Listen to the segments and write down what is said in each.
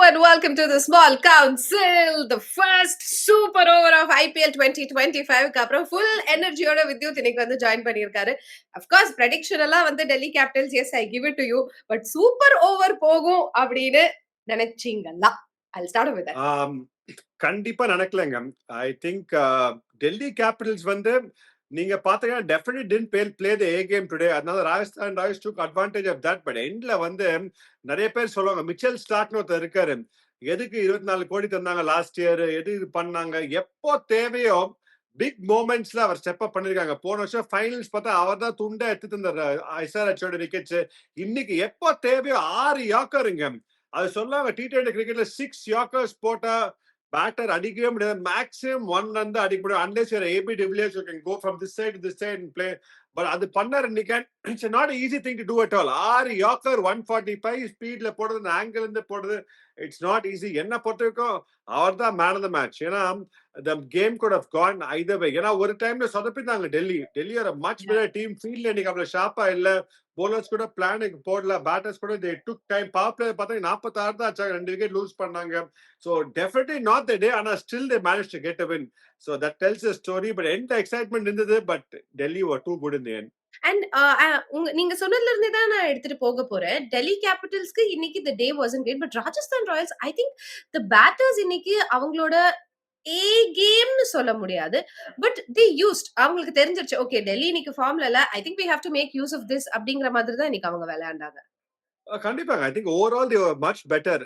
and welcome to the Small Council, the first super over of IPL 2025. அப்புறம் full energy-யோட Vidyut இன்னைக்கு வந்து join பண்ணியிருக்காரு. Of course, prediction எல்லாம் வந்து Delhi Capitals, yes, I give it to you. But super over போகும் அப்படின்னு நினைச்சீங்களா? I'll start with that. கண்டிப்பா நடக்கலங்க. I think Delhi Capitals வந்து நீங்க பாத்தீங்கன்னா definitely didn't play the A game today. அதனால Rajasthan Royals took advantage of that. But எண்ட்ல வந்து நிறைய பேர் சொல்லுவாங்க மிச்சல் ஸ்டார்க்னு ஒருத்தர் இருக்காரு. எதுக்கு 24 கோடி தந்தாங்க லாஸ்ட் இயர், எது பண்ணாங்க, எப்போ தேவையோ பிக் மூமெண்ட்ஸ்ல அவர் ஸ்டெப் அப் பண்ணிருக்காங்க. போன வருஷம் ஃபைனல்ஸ் பார்த்தா அவர் தான் துண்டை எடுத்து தந்தார் ஐசாராச்சோட விக்கெட்ஸ். இன்னைக்கு எப்போ தேவையோ 6 யாக்கருங்க. அது சொன்னாங்க T20 கிரிக்கெட்ல 6 யாக்கர்ஸ் போட்டா பேட்டர் அடிக்கவே முடியாது. மேக்ஸிமம் 1 ரன் தான் அடிக்க முடியும். Unless you AB de Villiers, you can go from this side to this side and play. But அது பண்ணாரு இன்னைக்கு. It's not easy thing to do at all. 6 yorker 145 ஸ்பீட்ல போடுறது, ஆங்கிள் இருந்து போடுறது, இட்ஸ் நாட் ஈஸி. என்ன பொறுத்த வரைக்கும் அவர் தான் மேன் ஆஃப் த மேட்ச். ஏன்னா the game could have gone either way. ஏன்னா ஒரு டைம்ல சொதப்பிட்டாங்க டெல்லி ஒரு மச் பெட்டர் டீம். ஃபீல்ட்ல இன்னைக்கு அவ்வளவு ஷார்ப்பா இல்ல. bowlers கூட பிளானுக்கு போடல. பேட்டர்ஸ் கூட they took time. Power play பார்த்தா 46 தான் ஆச்சாங்க. 2 விக்கெட் லூஸ் பண்ணாங்க. So definitely not the day, and still they managed to get a win. So that tells a story. But end excitement இருந்தது. But Delhi were too good in the end. And நீங்க சொன்னதுல இருந்தே தான் நான் எடுத்துட்டு போக போறேன். டெல்லி கேபிட்டல்ஸ்க்கு இன்னைக்கு the day wasn't great, but Rajasthan Royals I think the batters இன்னைக்கு அவங்களோட A கேம்னு சொல்ல முடியாது. பட் they used, அவங்களுக்கு தெரிஞ்சிருச்சு ஓகே டெல்லி இன்னைக்கு ஃபார்ம்ல இல்ல, I think we have to make use of this அப்படிங்கிற மாதிரி தான் இன்னைக்கு அவங்க விளையாண்டாங்க. கண்டிப்பாங்க. I think overall they were much better.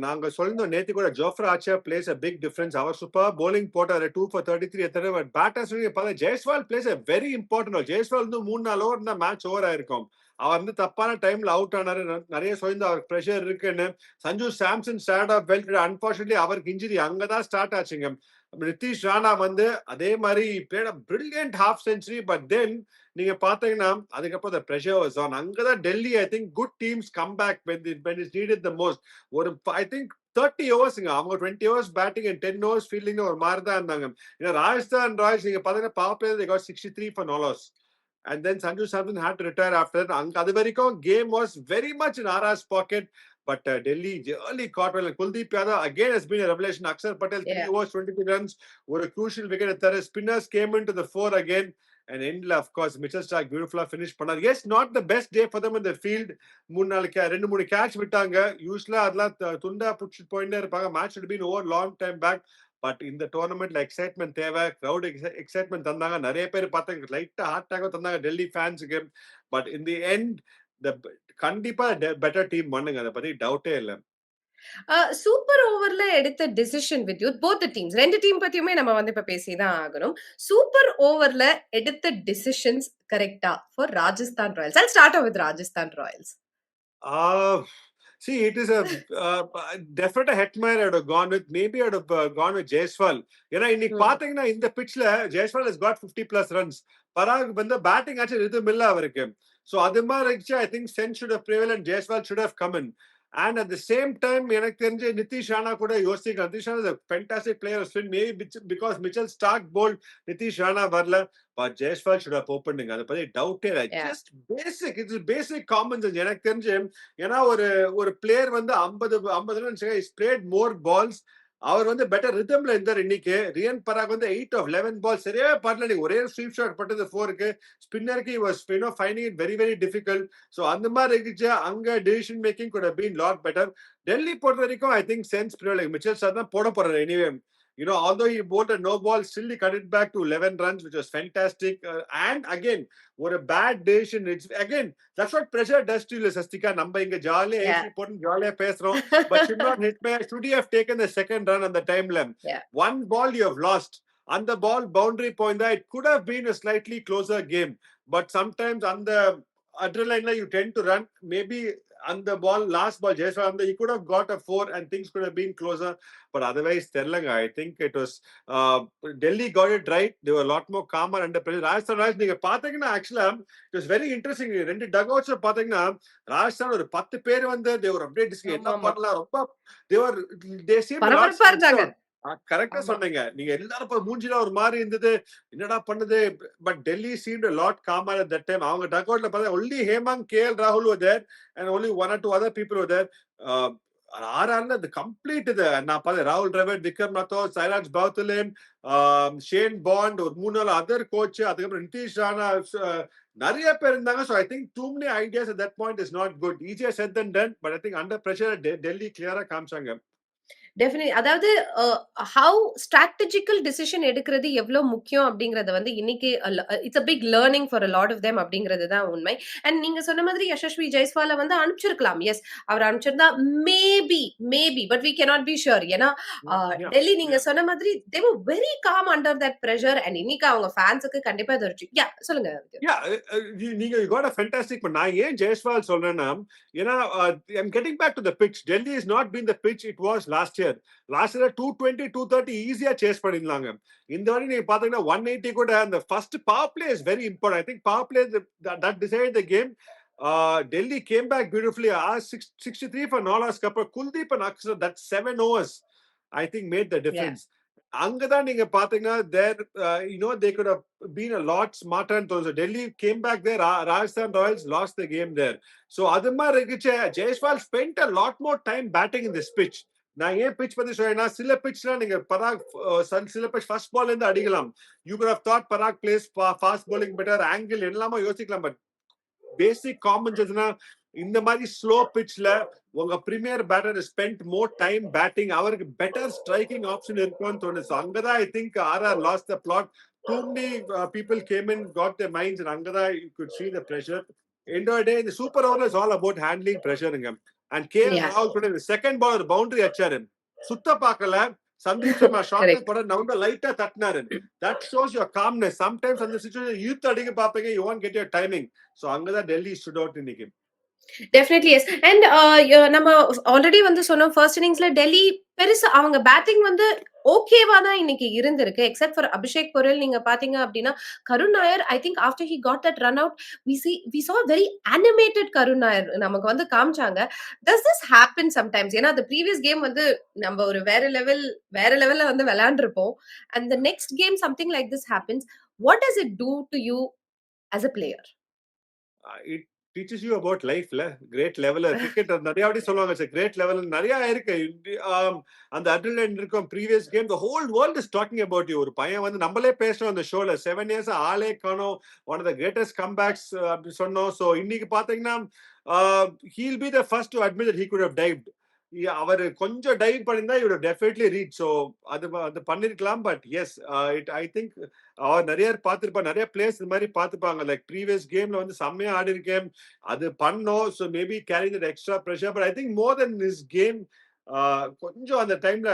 நாங்க சொல்லிருந்தோம் நேத்து கூட Jofra Archer plays a big difference. அவர் சூப்பர் bowling போட்டாரு 2 for 33 எத்தனை. பட் பேட்டர்ஸ் பார்த்தா Jaiswal plays a very important role. Jaiswal வந்து 3-4 ஓவர் இருந்தா மேட்ச் ஓவர் ஆயிருக்கும். அவர் வந்து தப்பான டைம்ல அவுட் ஆனாரு. நிறைய சொல்லிருந்து அவருக்கு ப்ரெஷர் இருக்குன்னு. Sanju Samson start of well. Unfortunately அவருக்கு இன்ஜுரி அங்கதான் ஸ்டார்ட் ஆச்சுங்க. நிதிஷ் ராணா வந்து அதே மாதிரி played a brilliant half century. But then நீங்க பாத்தீங்கன்னா அதுக்கப்புறம் the pressure was on. அங்கதான் Delhi I think good teams come back when it's needed the most. ஒரு ஐ திங்க் 30 ஓவர்ஸ்ங்க அவங்க 20 overs batting and 10 overs fielding ஒரு மாதிரி தான் இருந்தாங்க. ஏன்னா ராஜஸ்தான் ராயல்ஸ் நீங்க பாத்தீங்கன்னா power play they got 63 for no loss. And then Sanju Samson had to retire after that. அது வரைக்கும் game was very much in RR's pocket. But Delhi early caught well. Kuldeep Yadav again has been a revelation. Akshar Patel 3 overs 23 runs. ஒரு crucial wicket at third. Spinners came into the fore again. And endல of course Mitchell Starc beautifully finished பண்ணார். Yes, not the best day for them in the field. 2-3 catch விட்டாங்க. யூஸ்வலா அதெல்லாம் துண்டா புடிச்சு போயிட்டே இருப்பாங்க. Match had been over long time back. But இந்த டோர்னமெண்ட்ல excitement தேவை. Crowd excitement தந்தாங்க. நிறைய பேர் பார்த்தாங்க லைட்டா ஹார்ட் அட்டாக் தந்தாங்க டெல்லி ஃபேன்ஸுக்கு. பட் இன் தி எண்ட் கண்டிப்பா பெட்டர் டீம் பண்ணுங்க. அதை பத்தி டவுட்டே இல்லை. சூப்பர் ஓவர்ல எடுத்த decision with you both teams, ரெண்டு டீம் பத்தியுமே நம்ம வந்து இப்ப பேசிதான் ஆகணும். சூப்பர் ஓவர்ல எடுத்த டிசிஷன்ஸ் கரெக்டா for Rajasthan Royals? I'll start off with Rajasthan Royals. See, it is a definite Hetmeyer I would have gone with. Maybe I would have gone with Jaiswal. ஏன்னா இன்னைக்கு பாத்தீங்கன்னா இந்த பிட்ச்ல Jaiswal has got 50+ runs. பராக் வந்து batting ஆச்சு rhythm இல்ல அவருக்கு. So அது மாதிரி இருந்துச்சு. I think Sen should have prevailed and Jaiswal should have come in. And at the same time எனக்கு தெரிஞ்சு நிதிஷ் ராணா கூட யோசிக்க. Nitish Rana is a fantastic player of spin. Maybe because Mitchell Starc bowled, Nitish Rana வரல. But Jaiswal should have opened. அதை பத்தி டவுட்டே இல்லை. Just basic, it's basic common sense. எனக்கு தெரிஞ்சு ஏன்னா ஒரு பிளேயர் வந்து 50 runs is played more balls. அவர் வந்து பெட்டர் ரிதம்ல இருந்தார் இன்னைக்கு. ரியன் பராக் வந்து 8 of 11 பால் சரியா பண்ணல. ஒரே ஸ்வீப் ஷாட் பட்டது 4க்கு. ஸ்பின்னருக்கு was finding it very very difficult. So அந்த மாதிரி இருந்துச்சு. அங்க decision making could have been lot better. Delhi பொறுத்த வரைக்கும் ஐ திங்க் சென்ஸ் பிரிவல் மிச்சல் ஸ்டார்க் தான் போட போறாரு. Anyway although he bowled a no ball, still he cut it back to 11 runs, which was fantastic. And again, what a bad decision. It's again, that's what pressure does to you, Sastika. Number inga jolly, jolly pesrom, but should not hit me. Should he have taken the second run on the time limit? One ball you have lost. On the ball boundary point, that it could have been a slightly closer game. But sometimes on the adrenaline, you tend to run. Maybe on the ball, last ball, Jaiswal, he could have got a 4 and things could have been closer. But otherwise, I think it was Delhi got it right. They were a lot more calmer under pressure. Rajasthan Royals, நீங்க பாத்தீங்கன்னா actually it was very interesting. ரெண்டு டக்அவுட்ஸ் பாத்தீங்கன்னா ராஜஸ்தான் ஒரு 10 பேர் வந்து they were updating என்ன பண்ணலாம். ரொம்ப they seemed பரபரப்பா இருந்தாங்க. கரெக்டா சொன்னீங்க. நீங்க எல்லாரும் மூஞ்சில ஒரு மாதிரி இருந்தது, என்னடா பண்ணுது. But Delhi seemed a lot calmer at that time. அவங்க டக் அவுட்ல பார்த்தா only Hemang, KL Rahul were there and only 1 or 2 other people were there. ஆர்ஆர்ல அந்த கம்ப்ளீட் இது நான் பார்த்தேன். ராகுல் டிராவிட், விக்ரம் ராத்தோர், சைராஜ் பவுத்தலின், ஷேன் பாண்ட், ஒரு 3 4 அதர் கோச், அதுக்கப்புறம் நிதிஷ் ராணா, நிறைய பேர் இருந்தாங்க. So I think too many ideas at that point is not good. ஈஸியா set then done. But I think under pressure Delhi கிளியரா காமிச்சாங்க. டெஃபினெட்லி. அதாவது ஹவ் ஸ்ட்ராட்டஜிக்கல் டிசிஷன் எடுக்கிறது எவ்ளோ முக்கியம் அப்படிங்கிறத வந்து இன்னைக்கு it's a big learning for a lot of them அப்படிங்கிறது தான் உண்மை. அண்ட் நீங்க சொன்ன மாதிரி யசஸ்வி ஜெய்ஸ்வால வந்து அனுப்பிச்சிருக்கலாம். எஸ், அவர் அனுப்பிச்சிருந்தா maybe maybe but we cannot be sure. ஏன்னா Yeah, டெல்லி நீங்க yeah. சொன்ன மாதிரி they were very calm under that pressure. And இன்னைக்கு அவங்க ஃபேன்ஸுக்கு கண்டிப்பா இது ஒரு சொல்லுங்க. Yeah, நீங்க you got a fantastic point. நான் ஏன் ஜெய்ஸ்வால் சொல்றேன்னா, ஏன்னா I'm getting back to the pitch. Delhi has not been the pitch it was last year. Last year 220, 230 ஈஸியா சேஸ் பண்ணிருந்தாங்க. இந்த வாட்டி நீங்க பாத்தீங்கன்னா 180 கூட அந்த first power play is very important. I think power play that decided the game. Delhi came back beautifully. 63 for Nola's Cup. Kuldeep and Akshar, that 7 overs I think made the difference. அங்கதான் நீங்க பாத்தீங்கன்னா they could have been a lot smarter and so Delhi came back there. Rajasthan Royals lost the game there. So அது மாதிரி இருக்குச்சு. Jaiswal spent a lot more time batting in this pitch. நான் ஏன் pitch பத்தி சொல்றேன்னா, சில pitchலாம் நீங்க பராக் சில pitch first பால்ல இருந்து அடிக்கலாம். You could have thought Parag plays fast bowling better, angle எல்லாமே யோசிக்கலாம். பட் பேசிக் காமன் சென்ஸ்னா இந்த மாதிரி ஸ்லோ பிட்ச்ல உங்க premier batter spend more time batting, அவருக்கு பெட்டர் ஸ்ட்ரைக்கிங் ஆப்ஷன் இருக்கும்னு தோணுச்சு. அங்கதான் I think R R lost the plot. Too many people came in, got the minds, and அங்கதான் you could see the pressure. End of the day, இந்த super over is all about handling பிரஷருங்க. And K L ராகுல் கூட second ball boundary அடிச்சாரு, சுத்த பார்க்கல. Sandeep Sharma short போட நவுண்ட லைட்டா தட்டினாரு. That shows your calmness. Sometimes அந்த சிச்சுவேஷன் யூத் அடிக்க பாப்பீங்க, you want get your timing. So அங்கதான் டெல்லி ஸ்டுட் அவுட் இன்னைக்கு. Definitely yes. அண்ட் நம்ம ஆல்ரெடி வந்து சொன்னோம், ஃபர்ஸ்ட் இன்னிங்ஸ்ல டெல்லி பெருசா அவங்க பேட்டிங் வந்து ஓகேவா தான் இன்னைக்கு இருந்திருக்கு. Except for Abhishek Porel. நீங்க பாத்தீங்க அப்படின்னா Karun Nair, I think after he got that run out we saw very animated Karun Nair நமக்கு வந்து காமிச்சாங்க. Does this happen sometimes? ஏன்னா அந்த ப்ரீவியஸ் கேம் வந்து நம்ம ஒரு வேற லெவல்ல வந்து விளையாண்டுருப்போம். And the next game something like this happens. What does it do to you as a player? It teaches you about லைஃப்ல கிரேட் லெவல். கிரிக்கெட் நிறைய வாட்டி சொல்லுவாங்க கிரேட் லெவல் நிறைய இருக்கு. அந்த அட்ரினலின் இருக்கும். Previous game the whole world is talking about you. ஒரு பையன் வந்து நம்மளே பேசணும் அந்த ஷோல 7 இயர்ஸ் ஆளே காணோம், one of the greatest comebacks அப்படி சொன்னோம். ஸோ இன்னைக்கு பாத்தீங்கன்னா he'll be the first to admit that he could have dived. அவர் கொஞ்சம் டைவ் பண்ணிருந்தா இவரு டெஃபினெட்லி ரீச். ஸோ அது பண்ணிருக்கலாம். பட் எஸ், ஐ திங்க் அவர் நிறைய பார்த்திருப்பா, நிறைய பிளேயர்ஸ் இந்த மாதிரி பார்த்துப்பாங்க. லைக் ப்ரீவியஸ் கேம்ல வந்து செம்மையா ஆடி இருக்கேன், அது பண்ணோம். So maybe carrying that extra pressure. But I think more then this game கொஞ்சம் அந்த டைம்ல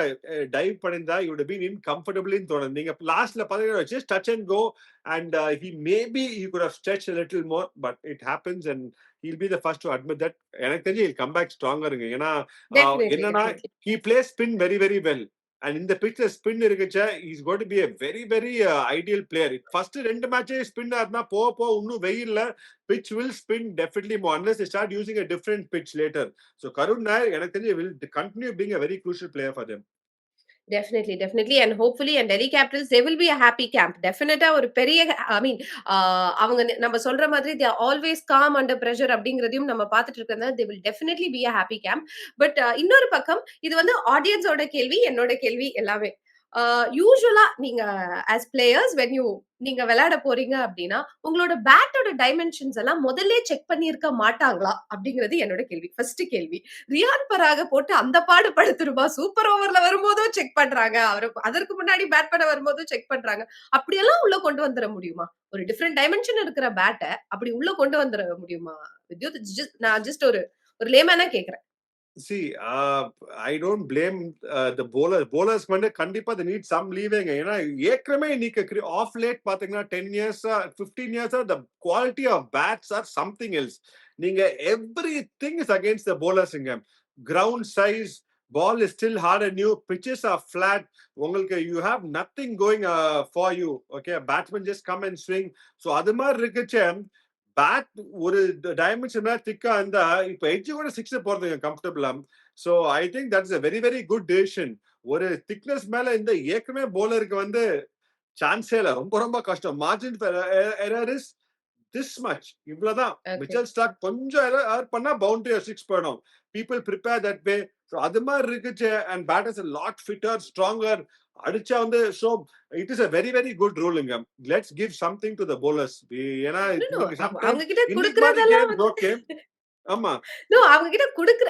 டைவ் பண்ணிருந்தா இவ் பீன் இன்கம்ஃபர்டபிள்னு தோணுது. நீங்க லாஸ்ட்ல பாத்தீங்கன்னா just touch and go and he maybe he could have stretch a little more, but it happens and he'll be the first to admit that. எனக்கு தெரிஞ்சு he'll come back stronger. ஏன்னா என்னன்னா he plays spin very very well. And in the pitch spin இருக்குச்ச, he's going to be a very very ideal player. First ரெண்டு மேட்சே spin ஆனா போ இன்னும் வெயில்ல pitch will spin definitely more unless they start using a different pitch later. So Karun Nair எனக்கு தெரிஞ்சு will continue being a very crucial player for them. Definitely and hopefully and Delhi Capitals they will be a happy camp. Definitely ஒரு பெரிய I mean அவங்க நம்ம சொல்ற மாதிரி they are always calm under pressure அப்படிங்கறதையும் நம்ம பார்த்துட்டு இருக்கறதால they will definitely be a happy camp. But இன்னொரு பக்கம் இது வந்து ஆடியன்ஸோட கேள்வி, என்னோட கேள்வி எல்லாமே. யூசுவலா நீங்க as players when you நீங்க விளையாட போறீங்க அப்படின்னா உங்களோட பேட்டோட டைமென்ஷன்ஸ் எல்லாம் முதல்ல செக் பண்ணியிருக்க மாட்டாங்களா அப்படிங்கிறது என்னோட கேள்வி. ஃபர்ஸ்ட் கேள்வி. ரியான் பராக போட்டு அந்த பாடு படுத்துருமா? சூப்பர் ஓவர்ல வரும்போதும் செக் பண்றாங்க, அவரு அதற்கு முன்னாடி பேட் பண்ண வரும்போதும் செக் பண்றாங்க. அப்படியெல்லாம் உள்ள கொண்டு வந்துட முடியுமா? ஒரு டிஃபரெண்ட் டைமென்ஷன் இருக்கிற பேட்டை அப்படி உள்ள கொண்டு வந்துட முடியுமா? நான் ஜஸ்ட் ஒரு லேமேனா கேக்குறேன். See, I don't blame the bowlers. Bowlers வந்து கண்டிப்பா they need some leeway. ஏன்னா ஏற்கனவே இன்னைக்கு off late பாத்தீங்கன்னா 10 years 15 years the quality of bats are something else. நீங்க everything is against the bowlers. Ground size, ball is still hard on you, pitches are flat. உங்களுக்கு you have nothing going for you. Okay, batsman just come and swing. So அது மாதிரி இருக்குச்சே bad ஒரு dimension திக்கா இருந்தா இப்ப edge கூட 6 போறது கம்ஃபர்டபிளா. So I think that's a very very good decision. ஒரு திக்னஸ் மேல இந்த ஏற்கனவே போலருக்கு வந்து சான்ஸே இல்ல, ரொம்ப ரொம்ப கஷ்டம். Margin error is this much, இவ்வளவுதான். மிச்சல் ஸ்டார்க் கொஞ்சம் எரர் பண்ணா பவுண்டரி 6 போயிடும். People prepare that way. So அது மாரி இருக்குச்சே and batters a lot fitter, stronger. அடிச்சா வந்து so it is a very very good rulங்க. Let's give something to the bowlers. ஏன்னா நோ, நோ. இன்னைக்கு அவங்க சம்டைம்ஸ் கிட்ட இன்னைக்கு மாரி குடுக்குறதெல்லாம் கேம்ஸ் வந்து ஓகே. ஆமா. நோ அவங்க கிட்ட குடுக்குற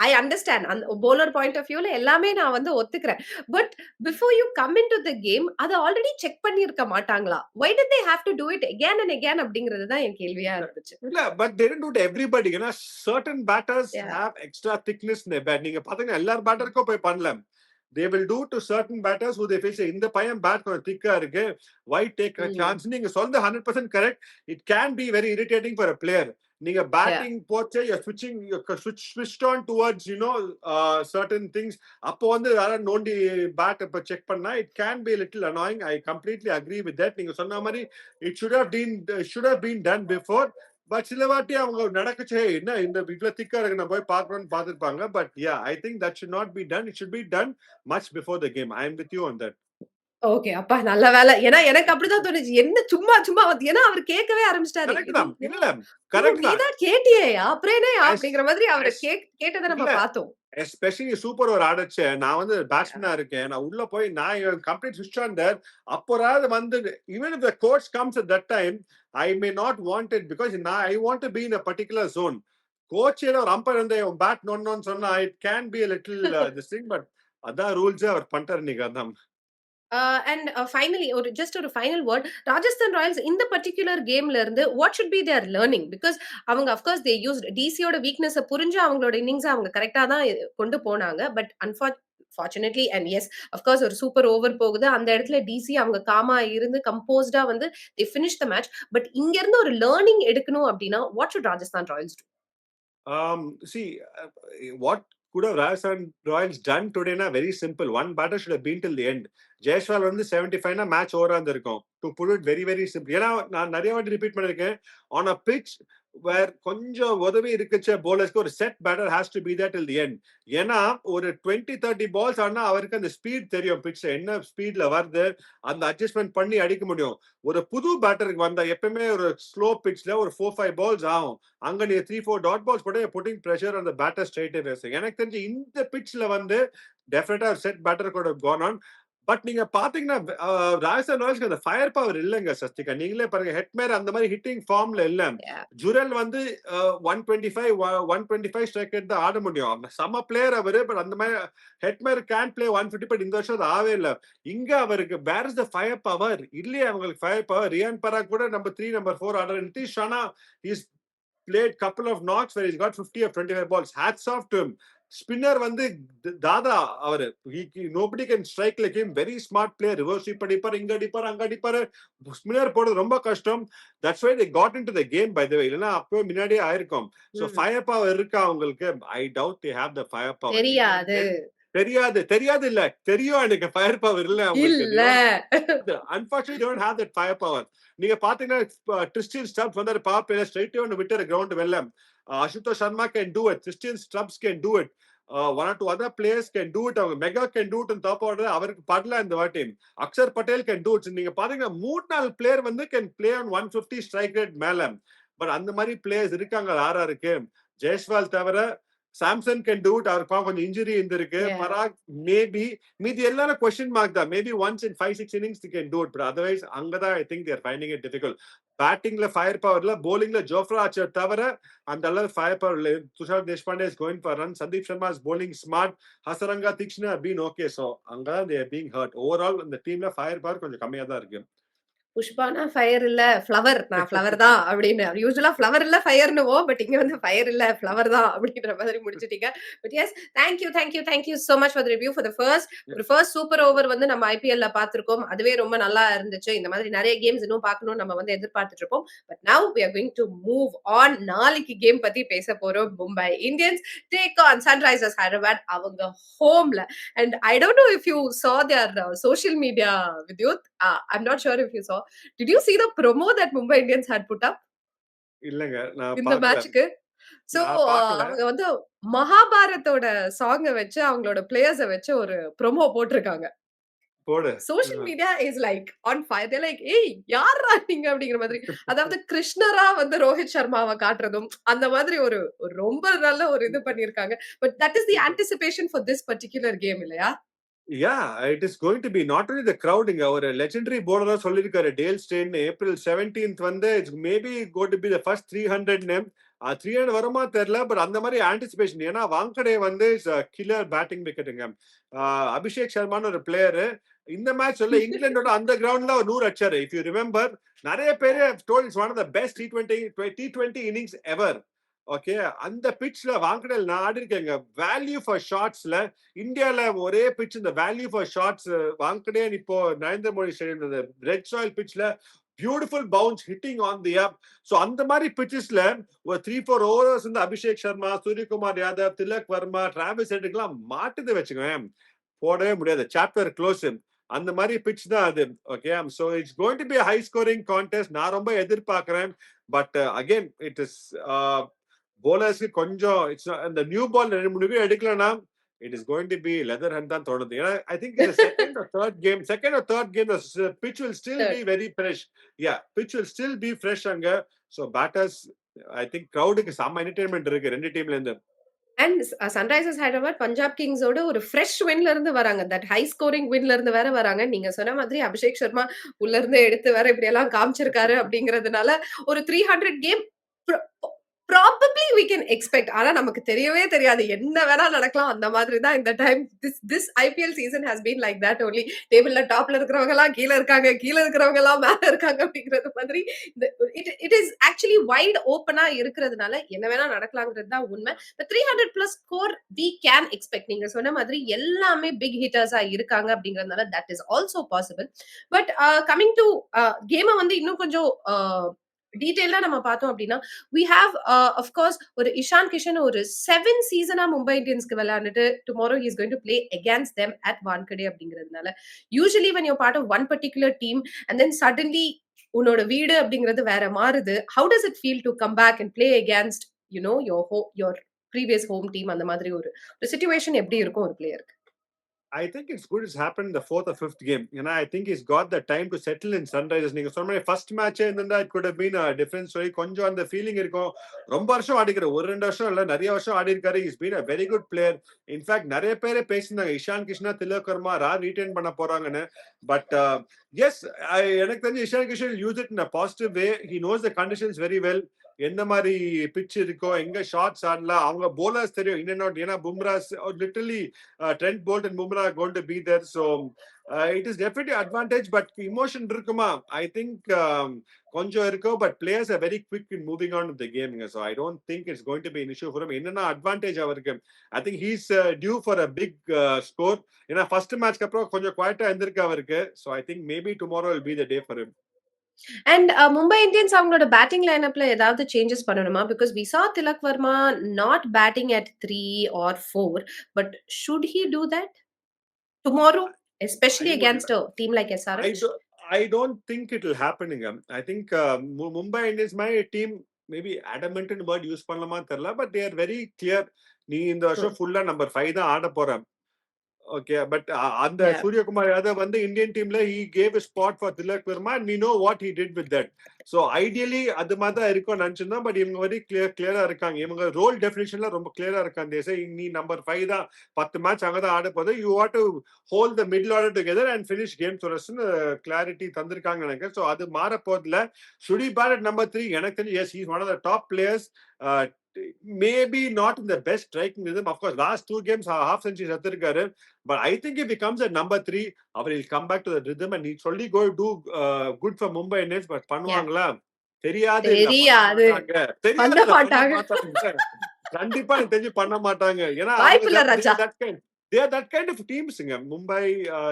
ஐ அண்டர்ஸ்டாண்ட். அந்த பவுலர் பாயிண்ட் ஆஃப் வியூல எல்லாமே நான் வந்து ஒத்துக்கிறேன். But before you come into the game அத ஆல்ரெடி செக் பண்ணியிருக்க மாட்டாங்களா? Why did they have to do it again and again அப்படிங்கிறது தான் என் கேள்வியா இருந்துச்சு. இல்ல but they didn't do it everybody. ஏன்னா certain batters yeah. have extra thickness in their bat. நீங்க பாத்தீங்கன்னா எல்லார் பேட்டருக்கும் போய் பண்ணல. They will do to certain batters who they feel say இந்த பையன் பேட் கொஞ்சம் திக்கா இருக்கு. Why take a ம். chance? நீங்க சொல்றது 100% correct. It can be very irritating for a player. நீங்க யாஹ். பேட்டிங் போச்சே you're switching switched on towards certain things. அப்போ வந்து யாராவது நோண்டி பேட் இப்ப செக் பண்ணா it can be a little annoying. I completely agree with that. நீங்க சொன்ன மாதிரி should have been done before. But சில வாட்டி அவங்க நடக்குச்சே என்ன இந்த இவ்வளவு திக்கா இருக்கு நான் போய் பார்க்கணும்னு பார்த்திருப்பாங்க. But yeah I think that should not be done. It should be done much before the game. I am with you on that. Okay. அப்பா நல்ல வேலை. ஏன்னா எனக்கு அப்படிதான் தோணுச்சு. என்ன சும்மா சும்மா வந்து ஏன்னா அவரு கேட்கவே ஆரம்பிச்சுட்டாரு. கரெக்ட் இது தான். என்ன இல்ல ஓ! கரெக்ட் நீ தான். தான் கேட்டியேயா? அப்புறம் என்னய்யா? எஸ் அப்படிங்கிற மாதிரி அவரு எஸ் கேட்டத நம்ம இல்ல பார்த்தோம். எஸ்பெஷலி சூப்பர் ஓவர் ஆடச்ச நான் வந்து Yeah. பேட்ஸ்மேனா இருக்கேன். நான் உள்ள போய் நான் கம்ப்ளீட் ஸ்விட்ச் ஆன் தேர். அப்போராவது வந்து even if the coach comes at that time I may not want it because நான் I want to be in a particular zone. Coach ஏதோ ஒரு அம்பையர் வந்து பேட் நோன்னு சொன்னா it can be a little this thing. But அதான் rules அவர் பண்ணிட்டாரு இன்னைக்கு அதான். அண்ட் ஃபைனலி ஜஸ்ட் ஒரு ஃபைனல் வேர்ட். ராஜஸ்தான் ராயல்ஸ் இந்த பர்ட்டிகுலர் கேம்ல இருந்து what should be there learning? Because அவங்க அஃப்கோர்ஸ் தே யூஸ்ட் டிசியோட வீக்னஸ புரிஞ்சு அவங்களோட இன்னிங்ஸ அவங்க கரெக்ட்டா தான் கொண்டு போனாங்க. But fortunately and as of course ஒரு சூப்பர் ஓவர் போகுது. அந்த இடத்துல டிசி அவங்க காமா இருந்து கம்போஸ்டா வந்து they finish the match. But இங்க இருந்து ஒரு லேர்னிங் எடுக்கணும் அப்படின்னா what should Rajasthan Royals do? See, what could have Rajasthan Royals done today? Na very simple. One batter should have been till the end. Jaiswal வந்து 75 na மேட்ச் ஓவரா இருந்திருக்கும். To put it very very simple. ஏன்னா நான் நிறைய வாட்டி repeat பண்ணிருக்கேன். On a pitch வேர் கொஞ்சம் உதவி இருக்குச்ச போலர்ஸ்க்கு ஒரு set batter has to be there till the end. ஏன்னா ஒரு 20-30 பால்ஸ் ஆனா அவருக்கு அந்த ஸ்பீட் தெரியும். பிட்ச்ல என்ன ஸ்பீட்ல வருது அந்த அட்ஜஸ்ட்மெண்ட் பண்ணி அடிக்க முடியும். ஒரு புது பேட்டருக்கு வந்தா எப்பவுமே ஒரு ஸ்லோ பிட்ச்ல ஒரு 4-5 பால்ஸ் ஆகும். அங்க நீ 3-4 டாட் பால்ஸ் போட்டு புட்டிங் பிரஷர் அந்த பேட்டர் ஸ்ட்ரைட் ரேஸ். எனக்கு தெரிஞ்சு இந்த பிட்ச்ல வந்து டெஃபினட்டா செட் பேட்டர் கூட கோன் ஆன். பட் நீங்க பாத்தீங்கன்னா ராஜஸ்தான் ராயல்ஸ்க்கு அந்த ஃபயர் பவர் இல்லங்க சஸ்திகா. நீங்களே பாருங்க ஹெட்மேர் அந்த மாதிரி ஹிட்டிங் ஃபார்ம்ல இல்ல. ஜுரல் வந்து 125 ஸ்ட்ரைக் ரேட் தான் ஆட முடியும். சம பிளேயர் அவரு. பட் அந்த மாதிரி ஹெட்மேர் கேன் பிளே 150. பட் இந்த வருஷம் அது ஆவே இல்ல. இங்க அவருக்கு where is the fire power இல்லையே அவங்களுக்கு ஃபயர் பவர். ரியான் பராக் கூட நம்பர் 3 நம்பர் 4 ஆடுற Nitish Rana is played couple of knocks where he's got 50 or 25 balls. Hats off to him. Spinner வந்து தாதா அவரு. Nobody can strike like him. Very smart player. Reverse sweep அடிப்பார், இங்க அடிப்பார், அங்க அடிப்பார். ஸ்பின்னர் போடுறது ரொம்ப கஷ்டம். That's why they got into the game by the way. இல்லனா அப்பவே முன்னாடியே ஆயிருக்கும். சோ ஃபயர் பவர் இருக்கா அவங்களுக்கு? I doubt they have the fire power. தெரியாது. தெரியாது இல்ல. தெரியும் எனக்கு ஃபயர் பவர் இல்ல அவங்களுக்கு. இல்ல. Unfortunately, they don't have that firepower. நீங்க பாத்தீங்கன்னா Tristan Stubbs வந்தாரு பவர் பிளேல ஸ்ட்ரைட் வந்து விட்டாரு கிரவுண்ட் வெல்ல. Ashutosh Sharma can do it. Tristan Stubbs can do it. One or two other players can do it. அவங்க mega can do it on top order. அவருக்கு படல இந்த வாட்டி. Axar Patel can do it. நீங்க பாத்தீங்கன்னா 3-4 பிளேயர் வந்து can play on 150 strike rate மேல. But அந்த மாதிரி பிளேயர்ஸ் இருக்காங்க ஆர்ஆருக்கு. ஜெய்ஸ்வால் தவிர சாம்சன் கேன் டூ இட். அவருக்கு கொஞ்சம் இன்ஜுரி இருந்திருக்கு. பராக் மேபி மீதி எல்லாரும் क्वेश्चन மார்க் தான். Maybe once in 5-6 innings they can do it. But otherwise அங்கதான் I think they are finding it difficult. பேட்டிங்ல ஃபயர் பவர்ல, bowlingல ஜோஃப்ரா ஆர்ச்சர் தவிர அந்த அளவு fire power. Tushar Deshpande is going for run. Sandeep Sharma is bowling smart. Hasaranga Theekshana have been okay. So அங்கதான் they are being hurt. Overall இந்த டீம்ல ஃபயர் பவர் கொஞ்சம் கம்மியா தான் இருக்கு. புஷ்பானா ஃபயர் இல்ல, ஃப்ளவர். நான் ஃப்ளவர் தான் அப்படின்னு. யூசுவலா ஃப்ளவர் இல்ல ஃபயர்ன்னுவோம். பட் இங்க வந்து ஃபயர் இல்ல, ஃப்ளவர் தான் அப்படின்ற மாதிரி முடிச்சிட்டீங்க. But yes thank you so much for the review for the first super over வந்து நம்ம ஐபிஎல்ல பார்த்திருக்கோம். அதுவே ரொம்ப நல்லா இருந்துச்சு. இந்த மாதிரி நிறைய கேம்ஸ் இன்னும் பார்க்கணும் நம்ம வந்து எதிர்பார்த்துட்டு இருப்போம். But now we are going to move on. நாளைக்கு கேம் பத்தி பேச போறோம். Mumbai Indians take on Sunrisers Hyderabad அவங்க ஹோம்ல. And I don't know if you saw their social media, Vidyut. I'm not sure if you saw. Did you see the promo that Mumbai Indians had put up இல்லங்க நான் இந்த பார்க்கல. மேட்ச்க்கு? So நான் பார்க்கல. அவங்க வந்து மகாபாரத்தோட சாங்க வச்சு அவங்களோட பிளேயர்ஸ வச்சு ஒரு ப்ரோமோ போட்டிருக்காங்க. போடு. Social media is like on fire. They like ஏய் யார்ரா நீங்க அப்படிங்கிற மாதிரி. அதாவது கிருஷ்ணரா வந்து ரோஹித் சர்மாவ காட்டுறதும் அந்த மாதிரி ஒரு ஒரு ரொம்ப நல்ல ஒரு இது பண்ணியிருக்காங்க. But that is the anticipation for this particular game இல்லையா? It is going to be not only the crowd. இங்க ஒரு லெஜெண்டரி பவுலரா சொல்லியிருக்காரு டேல் ஸ்டெயின். ஏப்ரல் 17th வந்து it's maybe going to be the first 300 name. 300 வருமா தெரியல. But அந்த மாதிரி anticipation. ஏன்னா வாங்கடே வந்து கில்லர் பேட்டிங் விக்கெட்டுங்க. அபிஷேக் சர்மான்னு ஒரு பிளேயர் இந்த மேட்ச் சொல்ல இங்கிலாண்டோட அந்த கிரவுண்ட்ல ஒரு 100 அடிச்சாரு. இஃப் யூ ரிமெம்பர், நிறைய பேரு told it's one of the best T20 innings ever. Okay, அந்த பிட்ச்ல வாங்கடேல் நான் ஆடி இருக்கேங்க. வேல்யூ ஃபார் ஷாட்ஸ்ல இந்தியால ஒரே பிட்ச் இந்த வேல்யூ ஃபார் ஷாட்ஸ் வாங்கடே இப்போ Narendra Modi stadium red soil பிட்ச்ல beautiful bounce hitting on the up. So அந்த மாதிரி பிச்சஸ்ல ஒரு 3-4 ஓவர்ஸ் வந்து அபிஷேக் சர்மா, சூரியகுமார் யாதவ், திலக் வர்மா, டிராவிஸ் ஹெட்க்கெல்லாம் மாட்டுது வச்சுக்கோங்க, போடவே முடியாது. Chapter close. அந்த மாதிரி பிட்ச் தான் அது. Okay, so it's going to be high scoring contest. நான் ரொம்ப எதிர்பார்க்கிறேன். பட் அகைன் இட் இஸ் போலர்ஸ்க்கு கொஞ்சம் இட்ஸ் அந்த நியூ பால் 2-3 விக்கெட் எடுக்கலனா it is going to be leather hunt தான் தோணுது. ஏன்னா ஐ திங்க் இந்த second or third game pitch will still be very fresh. Pitch will still be fresh அங்க. So batters, I think crowdக்கு செம்ம entertainment இருக்கு ரெண்டு டீம்ல இருந்து. அண்ட் சன்ரைசர்ஸ் ஹைதராபாத் பஞ்சாப் கிங்ஸோட ஒரு ஃப்ரெஷ் வின்ல இருந்து வராங்க. தட் ஹை ஸ்கோரிங் வின்ல இருந்து வேற வராங்க. நீங்க சொன்ன மாதிரி அபிஷேக் சர்மா உள்ள இருந்து எடுத்து வேற இப்படி எல்லாம் காமிச்சிருக்காரு அப்படிங்கிறதுனால ஒரு 300 game probably we can expect. ஆனா நமக்கு தெரியவே தெரியாது, என்ன வேணா நடக்கலாம். அந்த மாதிரி தான் இந்த time this IPL season has been like that only. டேபிள்ல டாப்ல இருக்கிறவங்க எல்லாம் கீழ இருக்காங்க, கீழ இருக்கிறவங்க எல்லாம் மேல இருக்காங்க அப்படிங்கிறது மாதிரி it is actually wide open-ஆ இருக்கிறதுனால என்ன வேணா நடக்கலாங்கிறது தான் உண்மை. The 300 plus score we can expect. நீங்க சொன்ன மாதிரி எல்லாமே பிக் ஹிட்டர்ஸா இருக்காங்க அப்படிங்கிறதுனால that is also possible. But coming to கேம வந்து இன்னும் கொஞ்சம் டீடைலா நம்ம பார்த்தோம் அப்படின்னா, we have of course ஒரு இஷான் கிஷன் ஒரு 7 சீசனா மும்பை இந்தியன்ஸ்க்கு விளையாண்டுட்டு tomorrow he is going to play against them at Wankhede அப்படிங்கிறதுனால, usually when you're part of one particular team and then suddenly உன்னோட வீடு அப்படிங்கிறது வேற மாறுது. How does it feel to come back and play against your previous home team? அந்த மாதிரி ஒரு situation எப்படி இருக்கும் ஒரு பிளேயருக்கு? I think it's good it's happened in the 4th or 5th game. I think he's got the time to settle in Sunrisers. நீங்க சொன்ன மாதிரி first மேட்சே இருந்தா it could have been a different story. கொஞ்சம் அந்த feeling இருக்கும். ரொம்ப வருஷம் ஆடிக்கிற, ஒரு 2 வருஷம் இல்ல, நிறைய வருஷம் ஆடி இருக்காரு. He's been a very good player. In fact, நிறைய பேரே பேசினாங்க இஷான் கிஷனா, திலக் வர்மா ரீடைன் பண்ண போறாங்கன்னு. பட் எஸ், எனக்கு தெரிஞ்சு Ishan Kishan use it in a positive way. He knows the conditions very well. எந்த மாதிரி பிட்ச் இருக்கோ, எங்க ஷார்ட்ஸ் ஆடலாம், அவங்க போலர்ஸ் தெரியும் இன் அண்ட் அவுட். ஏன்னா Bumrah literally Trent Bolt and Bumrah are going to be there. So it is definitely advantage, but emotion இருக்குமா? I think கொஞ்சம் இருக்கும், but players are very quick in moving on with the game. So I don't think it's going to be an issue for him. என்னன்னா advantage அவருக்கு. I think he's due for a big score. ஏன்னா first match அப்புறம் கொஞ்சம் குவைட்டா இருந்திருக்கு அவருக்கு. So I think maybe tomorrow will be the day for him. And Mumbai Indians அவங்களோட batting லைனப்ல ஏதாவது சேஞ்சஸ் பண்ணணுமா? Because we saw Tilak Varma not batting at 3 or 4, but should he do that tomorrow, especially against a team like SRH? I don't think it will happen. I think Mumbai Indians my team maybe adamant word use பண்ணலாமா தெரியல, but they are very clear. நீ இந்த வருஷம் ஃபுல்லா number 5 தான் ஆட போற. Okay, but அந்த சூரியகுமார் யாதவ் வந்து இந்தியன் டீம்ல he gave a spot for Tilak Verma and we know what he did with that. So ideally அது மாதிரி தான் இருக்கும் நினைச்சிருந்தோம். பட் இவங்க வெரி கிளியரா இருக்காங்க. இவங்க ரோல் டெஃபினிஷன்ல ரொம்ப கிளியரா இருக்காங்க. தேச நீ நம்பர் 5 தான், 10 மேட்ச் அங்கதான் ஆட போகுது. You what to hold the middle order together and finish game சொல்றதுன்னு கிளாரிட்டி தந்திருக்காங்க நினைக்கிறேன். ஸோ அது மாற போதில்ல. should he bat at number 3? எனக்கு தெரிஞ்சு yes, he is one of the top players. Maybe not in the best striking rhythm. Of course, last 2 games half century எடுத்திருக்காரு. But I think if he comes at number 3, will come back to the rhythm and he's only going to do good for Mumbai Indians. But பண்ணுவாங்களா? தெரியாது. பண்ண மாட்டாங்க. கண்டிப்பா எனக்கு தெரிஞ்சு பண்ண மாட்டாங்க. ஏன்னா they are that kind of teams. Mumbai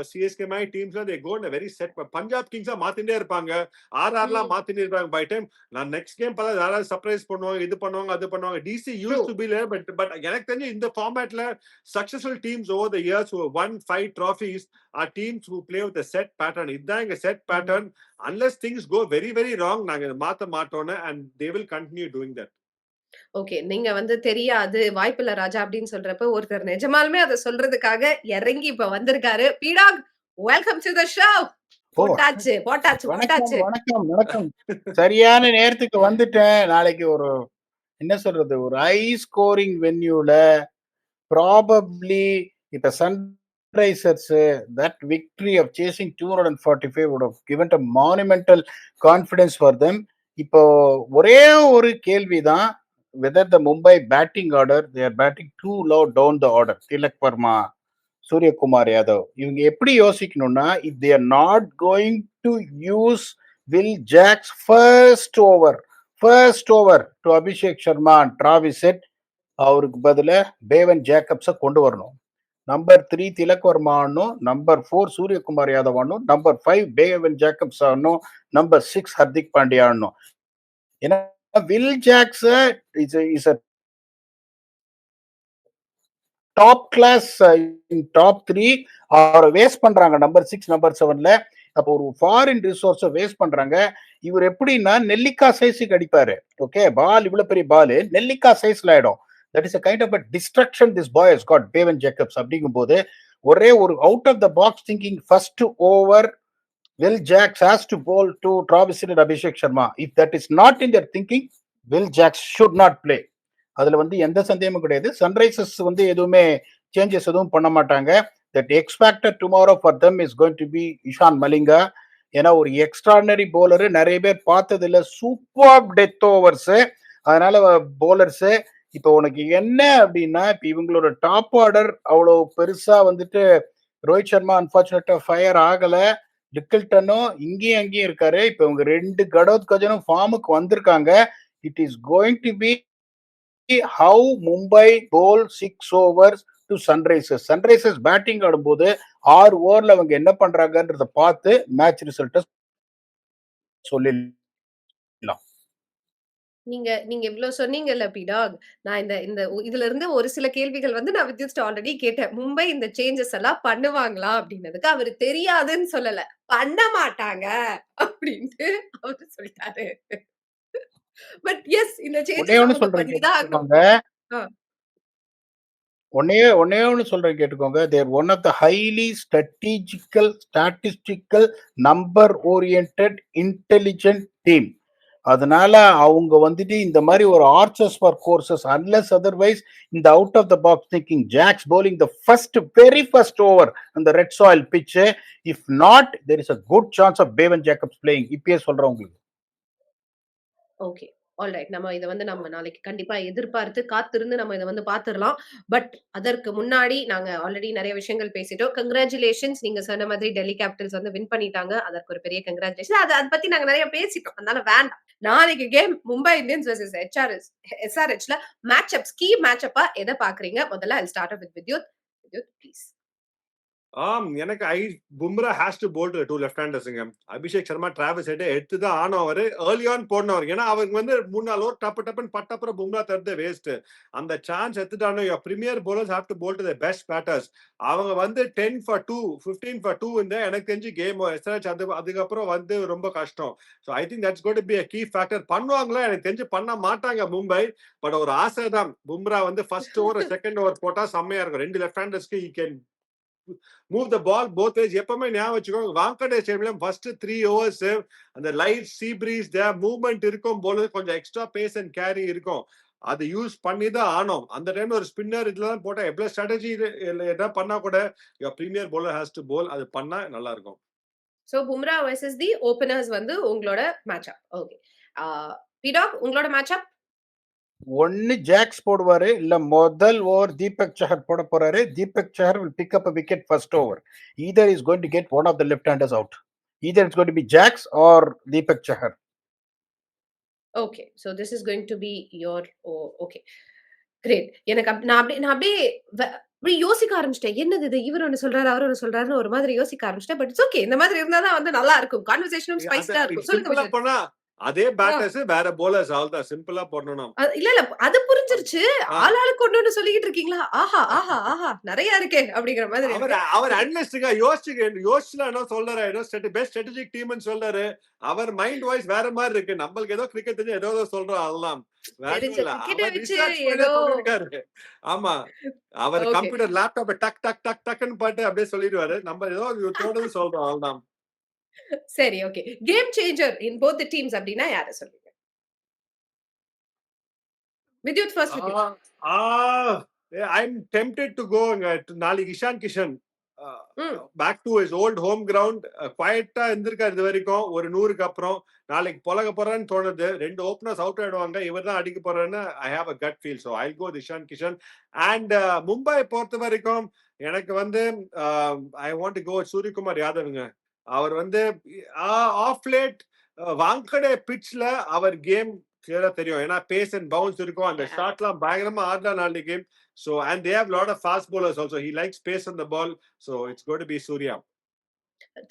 CSK மாதிரி டீம்ஸ்ல they go in a very set. Punjab கிங்ஸா மாத்திட்டே இருப்பாங்க, ஆர்ஆர்லாம் மாத்திட்டே இருப்பாங்க. பை டைம் நான் நெக்ஸ்ட் கேம் பார்த்தா யாராவது சர்ப்ரைஸ் பண்ணுவாங்க, இது பண்ணுவாங்க, அது பண்ணுவாங்க. DC used to be there, but எனக்கு தெரிஞ்சு இந்த ஃபார்மேட்ல successful teams over the years who won 5 trophies are teams who play with a set pattern. இதான் எங்க set pattern. Unless things go very very wrong, நாங்க மாத்த மாட்டோம்னு, and they will continue doing that. Okay, நீங்க வந்து தெரியாது, வாய்ப்பில்ல ராஜா அப்படின்னு சொல்றப்ப ஒருத்தர் நிஜமாலுமே அதை சொல்றதுக்காக இறங்கி இப்ப வந்திருக்காரு. பீடாக் வெல்கம் டு த ஷோ. ஓ! போட்டாச்சு, போட்டாச்சு, வணக்கம், போட்டாச்சு. வணக்கம், வணக்கம். சரியான நேரத்துக்கு வந்துட்டேன். நாளைக்கு ஒரு என்ன சொல்றது, ஒரு ஹை ஸ்கோரிங் வென்யூல ப்ராபப்லி இப்ப Sunrisers that victory of chasing 245 would have given a monumental confidence for them. இப்போ ஒரே ஒரு கேள்விதான், whether the Mumbai batting order, they are batting too low down the order. Tilak Verma, Suryakumar Yadav, இவங்க எப்படி யோசிக்கணும்னா, if they are not going to use Will Jacks first over to Abhishek Sharma and Travis Head, அவருக்கு பதில Bevan ஜேக்கப்ஸை கொண்டு வரணும். Number 3 Tilak Verma ஆடணும், number 4 Suryakumar Yadav ஆடணும், number 5 Bevon Jacobs ஆடணும், number 6 Hardik Pandya ஆடணும். ஏன்னா Will Jacks is a top class in top 3. அவரை வேஸ்ட் பண்றாங்க நம்பர் 6 நம்பர் 7ல. அப்போ ஒரு ஃபாரின் ரிசோர்ஸை வேஸ்ட் பண்றாங்க. இவர் எப்படின்னா நெல்லிக்காய் சைஸுக்கு அடிப்பாரு. ஓகே, பால் இவ்வளவு பெரிய பால் நெல்லிக்காய் சைஸ்ல ஆயிடும். That is a kind of a distraction this boy has got, Bevon Jacobs. அப்படிங்கும்போது ஒரே ஒரு out of the box thinking, first over Will Jacks has to bowl to Travis Head and Abhishek Sharma. If that is not in their thinking, Will Jacks should not play. அதுல வந்து எந்த சந்தேகமும் கிடையாது. Sunrisers வந்து எதுவுமே changes எதுவும் பண்ண மாட்டாங்க. That expected tomorrow for them is going to be Eshan Malinga. ஏன்னா ஒரு எக்ஸ்ட்ராடினரி போலரு, நிறைய பேர் பார்த்தது இல்லை, சூப்பர் டெத் ஓவர்ஸ். அதனால போலர்ஸ் இப்போ உனக்கு என்ன அப்படின்னா, இப்போ இவங்களோட டாப் ஆர்டர் அவ்வளோ பெருசா வந்துட்டு ரோஹித் சர்மா அன்பார்ச்சுனேட்டா ஃபயர் ஆகல. டிக்கில்டனும் இங்கேயும் அங்கேயும் இருக்காரு. இப்போ இவங்க 2 கடோத்கஜனும் ஃபார்முக்கு வந்திருக்காங்க. It is going to be how Mumbai bowl 6 overs to Sunrisers. Sunrisers batting ஆடும்போது 6 ஓவர்ல அவங்க என்ன பண்றாங்கன்றத பார்த்து மேட்ச் ரிசல்ட்டை சொல்லிடலாம். நீங்க நீங்க இவ்வளவு சொன்னீங்கல்ல பிடாக், நான் இந்த இந்த இதுல இருந்து ஒரு சில கேள்விகள் வந்து நான் வித்யுத் ஆல்ரெடி கேட்டேன். மும்பை இந்த சேஞ்சஸ் எல்லாம் பண்ணுவாங்களா அப்படின்னதுக்கு அவரு தெரியாதுன்னு சொல்லல, பண்ண மாட்டாங்க அப்படின்ட்டு அவரு சொல்லிட்டாரு. பட் எஸ், இந்த ஒன்னே சேஞ்சஸ் ஒண்ணு அவங்க சொல்றேன் பண்ணிதான் ஆகணும். கேட்டுக்கோங்க. ஆ. ஒன்னே ஒண்ணு சொல்றேன் கேட்டுக்கோங்க. They're one of the highly statistical number oriented intelligent team. அதனால அவங்க வந்துட்டு இந்த மாதிரி ஒரு Archers for courses, unless otherwise இந்த out of the box thinking, Jacks bowling the very first over அந்த red soil pitch. If not, there is a good chance of Bevon Jacobs playing. இப்பயே சொல்றேன் உங்களுக்கு. Okay, alright. நம்ம இத வந்து நம்ம நாளைக்கு கண்டிப்பா எதிர்பார்த்து காத்திருந்து நம்ம இத வந்து பாத்துரலாம். பட் அதற்கு முன்னாடி நாங்க ஆல்ரெடி நிறைய விஷயங்கள் பேசிட்டோம். கங்ராச்சுலேஷன்ஸ், நீங்க சொன்ன மாதிரி டெல்லி கேபிட்டல்ஸ் வந்து வின் பண்ணிட்டாங்க. அதற்கு ஒரு பெரிய கங்ராச்சுலேஷன். அத பத்தி நாங்க நிறைய பேசிட்டோம், அதனால வேண்டாம். நாளைக்கு கேம் மும்பை இந்தியன்ஸ் வெர்சஸ் SRHல மேட்ச் அப்ஸ், கீ மேட்ச் அப்பா எதை பாக்குறீங்க? முதல்ல I'll start off with Vidyut. Vidyut please. எனக்கு Bumrah has to bowl to 2 left ஹேண்டர்ஸுங்க. அபிஷேக் சர்மா, டிராவிஸ் ஹெட் எடுத்து தான் ஆனோம். அவரு ஏர்லி ஆன் போடணும். ஏன்னா அவங்க வந்து 3-4 ஓவர் டப்புன்னு பட்டப்புறம் பும்ரா தருது வேஸ்ட். அந்த சான்ஸ் எடுத்துட்டானோ. Premier bowlers have to bowl to the best batters. அவங்க வந்து 10 for 2, 15 for 2 இருந்தா எனக்கு தெரிஞ்சு கேம் SRH அதுக்கப்புறம் வந்து ரொம்ப கஷ்டம். So I think that's got to be a key factor. பண்ணுவாங்களா எனக்கு தெரிஞ்சு பண்ண மாட்டாங்க மும்பை. பட் ஒரு ஆசை தான், பும்ரா வந்து ஃபர்ஸ்ட் ஓவர் செகண்ட் ஓவர் போட்டா செம்மையா இருக்கும். 2 left ஹேண்டர்ஸ்க்கு he can move the ball both ways. எப்பவுமே ஞாபகம் வச்சுக்கோங்க, வாங்கடே ஸ்டேடியம் ஃபர்ஸ்ட் 3 ஓவர்ஸ் அந்த லைட் சீ பிரீஸ் மூவ்மெண்ட் இருக்கும் போல கொஞ்சம் எக்ஸ்ட்ரா பேஸ் அண்ட் கேரி இருக்கும். அது யூஸ் பண்ணி தான் ஆனோம். அந்த டைம்ல ஒரு ஸ்பின்னர் இதெல்லாம் போட்டா எவ்வளவு ஸ்ட்ராட்டஜி என்ன பண்ணா கூட பிரீமியர் போலர் ஹேஸ் டு போல், அது பண்ணா நல்லா இருக்கும். சோ பும்ரா வெர்சஸ் தி ஓபனர்ஸ் வந்து உங்களோட மேட்ச் அப். ஓகே, பிடாக் உங்களோட மேட்ச் அப்? ஒன்னு ஜாக்ஸ் போடுவாரு, இல்ல முதல் ஓவர் தீபக் சஹர் போட போறாரு. தீபக் சஹர் will pick up a wicket first over. Either is going to get one of the left handers out. Either it's going to be Jacks or Deepak Chahar. Okay, so this is going to be your okay, great. எனக்கு நான் அப்படியே அப்படி யோசிக்க ஆரம்பிச்சிட்டேன். என்னது இது, இவர் ஒன்னு சொல்றாரு அவர் ஒன்னு சொல்றாருன்னு ஒரு மாதிரி யோசிக்க ஆரம்பிச்சிட்டேன். பட் இட்ஸ் ஓகே, இந்த மாதிரி இருந்தா தான் வந்து நல்லா இருக்கும், கான்வர்சேஷனும் ஸ்பைஸ்டா இருக்கும். சொல்லுங்க. அதே பேட்டர்ஸ் வேற bowlers அவ்வளவுதான் சிம்பிளா போடணும். இல்ல அது புரிஞ்சிருச்சு. ஆ. ஆளாளுக்கு ஒண்ணு ஒண்ணு சொல்லிக்கிட்டு இருக்கீங்களா? ஆஹா ஆஹா ஆஹா நெறைய இருக்கே அப்படிங்கிற மாதிரி அவர் இருக்கு. அவர் அனலிஸ்டுங்க யோசிச்சுலாம் என்ன சொல்றாரு, ஏதோ பெஸ்ட் ஸ்ட்ராட்டஜிக் டீம்னு சொல்றாரு. அவர் மைண்ட் வாய்ஸ் வேற மாதிரி இருக்கு. நம்மளுக்கு ஏதோ கிரிக்கெட் தெரிஞ்சு ஏதோ சொல்றோம் அதெல்லாம். வேற தெரிஞ்ச இல்ல. கிரிக்கெட்ட அவர் வச்சு ரிசர்ச் பண்ணி ஏதோ சொல்லிருக்காரு. ஆமா. அவர் ஓகே. கம்ப்யூட்டர் லேப்டாப்ப டக் டக் டக் டக்னு பாட்டு அப்படியே சொல்லிடுவாரு. நம்ம ஏதோ தோணுது சொல்றோம் அவ்வளவுதான். சரி okay. Game changer in both the teams அப்படின்னா யார சொல்றீங்க? Vidyut first with you. I'm tempted to go நாளைக்கு Ishan Kishan hmm. Back to his old home ground குவைட்டா இருந்திருக்காரு இது வரைக்கும் ஒரு 100க்கு அப்புறம். நாளைக்கு பொலக போறான்னு தோணுது. 2 ஓப்பனர்ஸ் அவுட் ஆயிடுவாங்க. இவர் தான் அடிக்க போறாருன்னு I have a gut feel. So I go Ishan Kishan. And Mumbai பொறுத்த வரைக்கும் எனக்கு I want to go Suryakumar யாதவ்ங்க. அவர் ஆஃப் லேட் வாங்கடே பிட்ச்ல அவர் கேம் கிளியரா தெரியும். ஏன்னா பேஸ் அண்ட் பவுன்ஸ் இருக்கும். அந்த ஷாட்லாம் பயங்கரமா ஆடலாம் நாளைக்கு. So and they have a lot of fast bowlers also. He likes pace on the ball. So it's going to be Surya.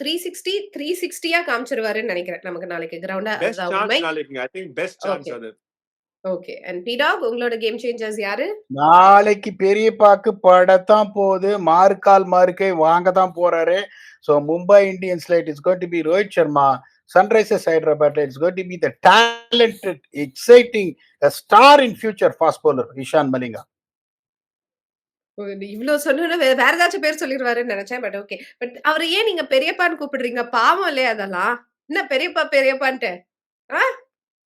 360 காமிச்சிருவாருன்னு நினைக்கிறேன். நமக்கு நாளைக்கு கிரவுண்டா Best அதுதான் chance உண்மை. நாளைக்கு. I think best chance okay. அது. ஓகே. அண்ட் பி-டாக் உங்களோட game changers யாரு? நாளைக்கு பெரியப்பாக்கு படத்தான் போகுது. மார்க்கை வாங்க தான் போறாரு. ஸோ மும்பை இந்தியன்ஸ்ல it is going to be Rohit Sharma. Sunrisers ஹைதராபாத்ல it's going to be the talented exciting star in future fast bowler Eshan Malinga. இவ்ளோ சொன்னோனே வேற ஏதாச்சும் பேர் சொல்லிருவாருன்னு நினைச்சேன். But okay. பட் அவர ஏன் நீங்க பெரியப்பான்னு கூப்பிடுறீங்க? பாவம் இல்லையா அதெல்லாம்? என்ன பெரியப்பா பெரியப்பான்ட்டு? ஆ?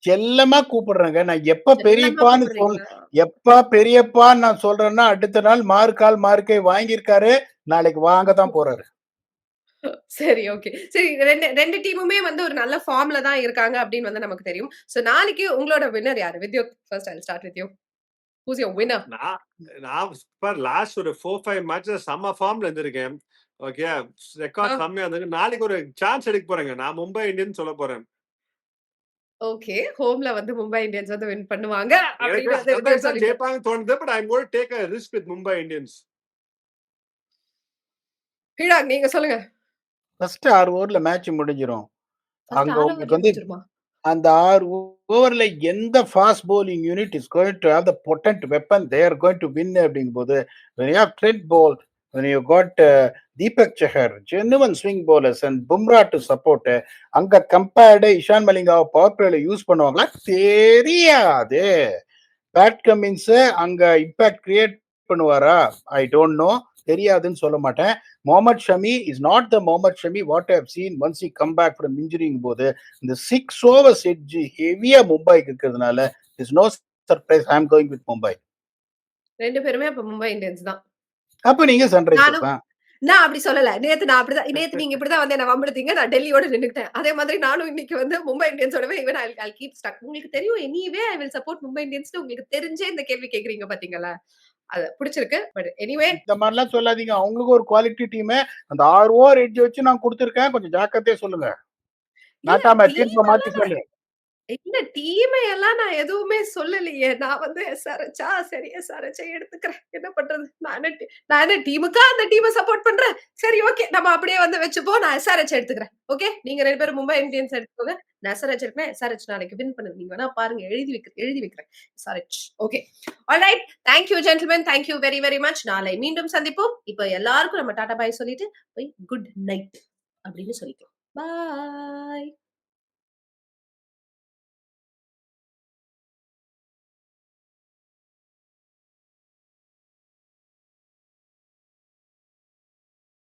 செல்லமா கூப்பிடுறேங்க. நான் எப்ப செல்லமா பெரியப்பான்னு நான் சொல்றேன்னா அடுத்த நாள் மார்க்கை வாங்கியிருக்காரு. நாளைக்கு வாங்க தான் போறாரு. சரி ஓகே. சரி 2 டீமுமே ஒரு நல்ல ஃபார்ம்ல தான் இருக்காங்க அப்படின்னு நமக்கு தெரியும். சோ நாளைக்கு உங்களோட வின்னர் யாரு? Vidyut first I'll start with you. Who's your winner? நான் லாஸ்ட் ஒரு 4-5 மேட்சஸ் செம்ம ஃபார்ம்ல இருந்திருக்கேன். ஓகே ரெக்கார்ட் செம்மையா இருந்திருக்கு. நாளைக்கு ஒரு சான்ஸ் எடுக்க போறேங்க. நான் மும்பை இந்தியன்ஸ் சொல்ல போறேன். ஓகே. ஹோம்ல மும்பை இந்தியன்ஸ் வின் பண்ணுவாங்க எனக்கு அப்படின்னு ஜெயிப்பாங்க தோணுது. But I am going to take a risk with Mumbai Indians. பி-டாக் நீங்க சொல்லுங்க. ஃபர்ஸ்ட் 6 ஓவர்ல மேட்ச் முடிஞ்சிரும். அங்க உங்களுக்கு அந்த 6 ஓவர்ல எந்த fast bowling unit is going to have the potent weapon they are going to win அப்படிங்கும்போது when you have Trent Boult, when you got Deepak Chahar, genuine swing bowlers and Bumrah to support, அங்க compared Eshan மலிங்காவை power பிளேல use பண்ணுவாங்களா தெரியாது. Pat Cummins அங்க impact create பண்ணுவாரா? I don't know. தெரியாதுன்னு சொல்ல மாட்டேன். Mohammed Shami is not the Mohammed Shami what I have seen once he come back from injuring போது இந்த 6 ஓவர்ஸ் எட்ஜ் ஹெவியா மும்பைக்கு இருக்கிறதுனால is no surprise I am going with Mumbai. 2 பேருமே அப்ப மும்பை இந்தியன்ஸ் தான். அப்ப நீங்க சன்ரைசர்ஸ் தான். நான் அப்படி சொல்லல. நேத்து நீங்க இப்படிதான் என்ன வம்பிடுத்தீங்க. நான் டெல்லியோட நின்னுட்டேன். அதே மாதிரி நானும் இன்னைக்கு மும்பை இந்தியன்ஸோடவே ஈவன் I'll keep stuck. உங்களுக்கு தெரியும் anyway I will support Mumbai இந்தியன்ஸ்னு உங்களுக்கு தெரிஞ்சே இந்த கேள்வி கேக்குறீங்க பாத்தீங்களா? அது பிடிச்சிருக்கு. பட் எனிவே இந்த மாதிரிலாம் சொல்லாதீங்க. அவங்களுக்கு ஒரு குவாலிட்டி டீம். அந்த 6 ஓவர் எட்ஜ் வச்சு நான் கொடுத்திருக்கேன். கொஞ்சம் ஜாக்கிரதையா சொல்லுங்க. நாட்டாம தீர்ப்ப மாத்தி சொல்லு. இல்ல டீமை எல்லாம் நான் எதுவுமே சொல்லலையே. நான் SRH சரி SRH எடுத்துக்கிறேன். என்ன பண்றது? நான் என்ன டீமுக்கா அந்த டீமை சப்போர்ட் பண்றேன். சரி ஓகே நம்ம அப்படியே வச்சுப்போம். நான் SRH எடுத்துக்கிறேன். ஓகே நீங்க 2 பேரும் மும்பை இந்தியன்ஸ் எடுத்துக்கோங்க. நான் SRH எடுக்கிறேன். SRH நாளைக்கு வின் பண்ணுது. நீங்க வேணா பாருங்க. எழுதி வைக்கிறேன். SRH. Okay. Alright. Thank you gentlemen. Thank you very very much. நாளை மீண்டும் சந்திப்போம். இப்போ எல்லாருக்கும் நம்ம டாடா பை சொல்லிட்டு போய் குட் நைட் அப்படின்னு சொல்லிக்கலாம். பாய்.